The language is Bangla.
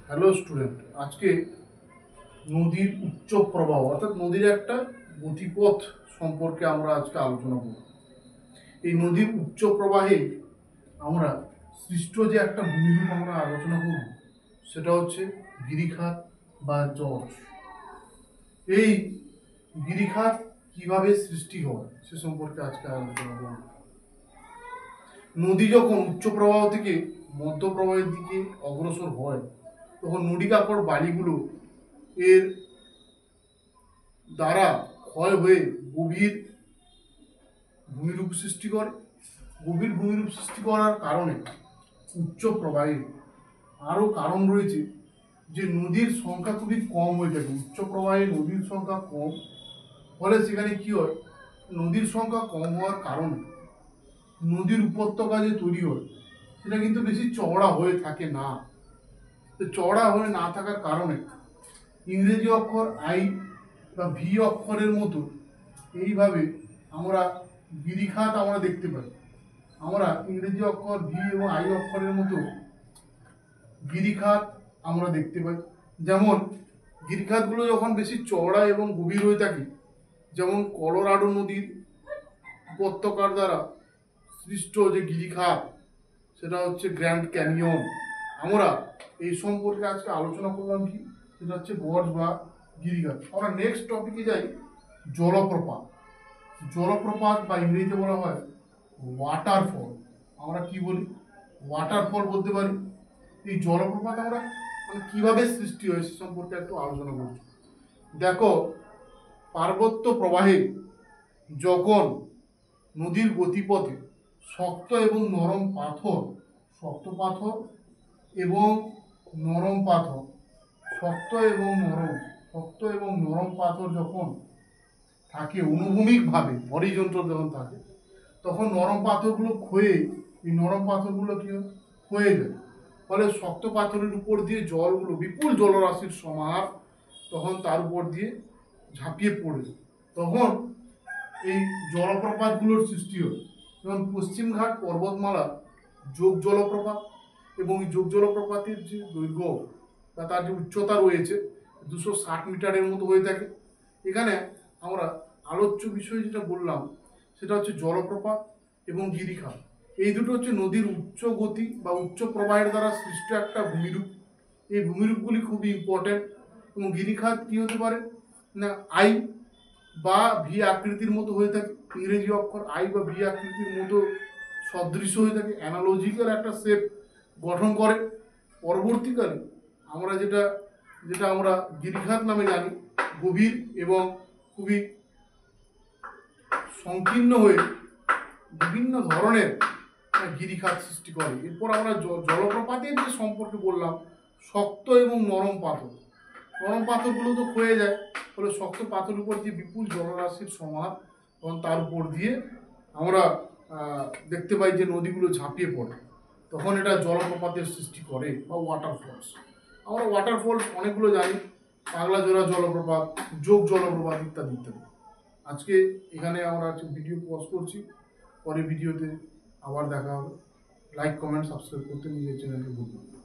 হ্যালো স্টুডেন্ট, আজকে নদীর উচ্চ প্রবাহ অর্থাৎ নদীর একটা গতিপথ সম্পর্কে আমরা আজকে আলোচনা করব। এই নদীর উচ্চ প্রবাহে আমরা সৃষ্ট যে একটা ভূমিরূপ আমরা আলোচনা করব, সেটা হচ্ছে গিরিখাত বা জর্জ। এই গিরিখাত কিভাবে সৃষ্টি হয় সে সম্পর্কে আজকে আলোচনা করব। নদী যখন উচ্চ প্রবাহ থেকে মধ্য প্রবাহের দিকে অগ্রসর হয়, তখন নুড়িকাকড় বালিগুলো এর দ্বারা ক্ষয় হয়ে গভীর ভূমিরূপ সৃষ্টি করে। গভীর ভূমিরূপ সৃষ্টি করার কারণে উচ্চ প্রবাহে আরও কারণ রয়েছে যে নদীর সংখ্যা খুবই কম হয়ে থাকে। উচ্চ প্রবাহে নদীর সংখ্যা কম, ফলে সেখানে কি হয়, নদীর সংখ্যা কম হওয়ার কারণে নদীর উপত্যকা যে তৈরি হয় সেটা কিন্তু বেশি চওড়া হয়ে থাকে না। তো চওড়া হয়ে না থাকার কারণে ইংরেজি অক্ষর আই বা ভি অক্ষরের মতো এইভাবে আমরা গিরিখাত আমরা দেখতে পাই। আমরা ইংরেজি অক্ষর ভি এবং আই অক্ষরের মতো গিরিখাত আমরা দেখতে পাই। যেমন গিরিখাতগুলো যখন বেশি চওড়া এবং গভীর হয়ে থাকে, যেমন কলোরাডো নদীর উপত্যকার দ্বারা সৃষ্ট যে গিরিখাত, সেটা হচ্ছে গ্র্যান্ড ক্যানিয়ন। আমরা এই সম্পর্কে আজকে আলোচনা করলাম কি, সেটা হচ্ছে গর্জ বা গিরিখাত। আমরা নেক্সট টপিকে যাই, জলপ্রপাত। জলপ্রপাত বা ইংরেজিতে বলা হয় ওয়াটারফল। আমরা কি বলি, ওয়াটারফল বলতে পারি। এই জলপ্রপাত আমরা কিভাবে সৃষ্টি হয় সে সম্পর্কে একটু আলোচনা করছি। দেখো, পার্বত্য প্রবাহে যখন নদীর গতিপথে শক্ত এবং নরম পাথর, শক্ত পাথর এবং নরম পাথর, শক্ত এবং নরম পাথর যখন থাকে অনুভূমিকভাবে, হরিজন্টাল যখন থাকে, তখন নরম পাথরগুলো ক্ষয়ে, এই নরম পাথরগুলো কি হয়, ক্ষয়ে যায়। ফলে শক্ত পাথরের উপর দিয়ে জলগুলো, বিপুল জলরাশির সমাহার তখন তার উপর দিয়ে ঝাঁপিয়ে পড়ে, তখন এই জলপ্রপাতগুলোর সৃষ্টি হয়। যেমন পশ্চিমঘাট পর্বতমালা যোগ জলপ্রপাত, এবং এই যোগ জলপ্রপাতের যে দৈর্ঘ্য বা তার যে উচ্চতা রয়েছে 260 মিটারের মতো হয়ে থাকে। এখানে আমরা আলোচ্য বিষয় যেটা বললাম সেটা হচ্ছে জলপ্রপাত এবং গিরিখাত। এই দুটো হচ্ছে নদীর উচ্চ গতি বা উচ্চ প্রবাহের দ্বারা সৃষ্ট একটা ভূমিরূপ। এই ভূমিরূপগুলি খুবই ইম্পর্টেন্ট। এবং গিরিখাত কি হতে পারে না, আই বা ভি আকৃতির মতো হয়ে থাকে। ইংরেজি অক্ষর আই বা ভি আকৃতির মতো সদৃশ হয়ে থাকে, অ্যানালজিক্যাল একটা শেপ গঠন করে। পরবর্তীকালে আমরা যেটা যেটা আমরা গিরিখাত নামে জানি, গভীর এবং খুবই সংকীর্ণ হয়ে বিভিন্ন ধরনের গিরিখাত সৃষ্টি করে। এরপর আমরা জলপ্রপাতের যে সম্পর্কে বললাম, শক্ত এবং নরম পাথর। নরম পাথরগুলো তো ক্ষয়ে যায়, ফলে শক্ত পাথরের উপর যে বিপুল জলরাশির সমাহার, তখন তার উপর দিয়ে আমরা দেখতে পাই যে নদীগুলো ঝাঁপিয়ে পড়ে, তখন এটা জলপ্রপাতের সৃষ্টি করে বা ওয়াটারফলস। আমরা ওয়াটারফলস অনেকগুলো জানি, পাগলাজোড়া জলপ্রপাত, যোগ জলপ্রপাত ইত্যাদি ইত্যাদি। আজকে এখানে আমরা ভিডিও পজ করছি, পরে ভিডিওতে আবার দেখা হবে। লাইক, কমেন্ট, সাবস্ক্রাইব করতে নিজের চ্যানেলকে ভুলবেন না।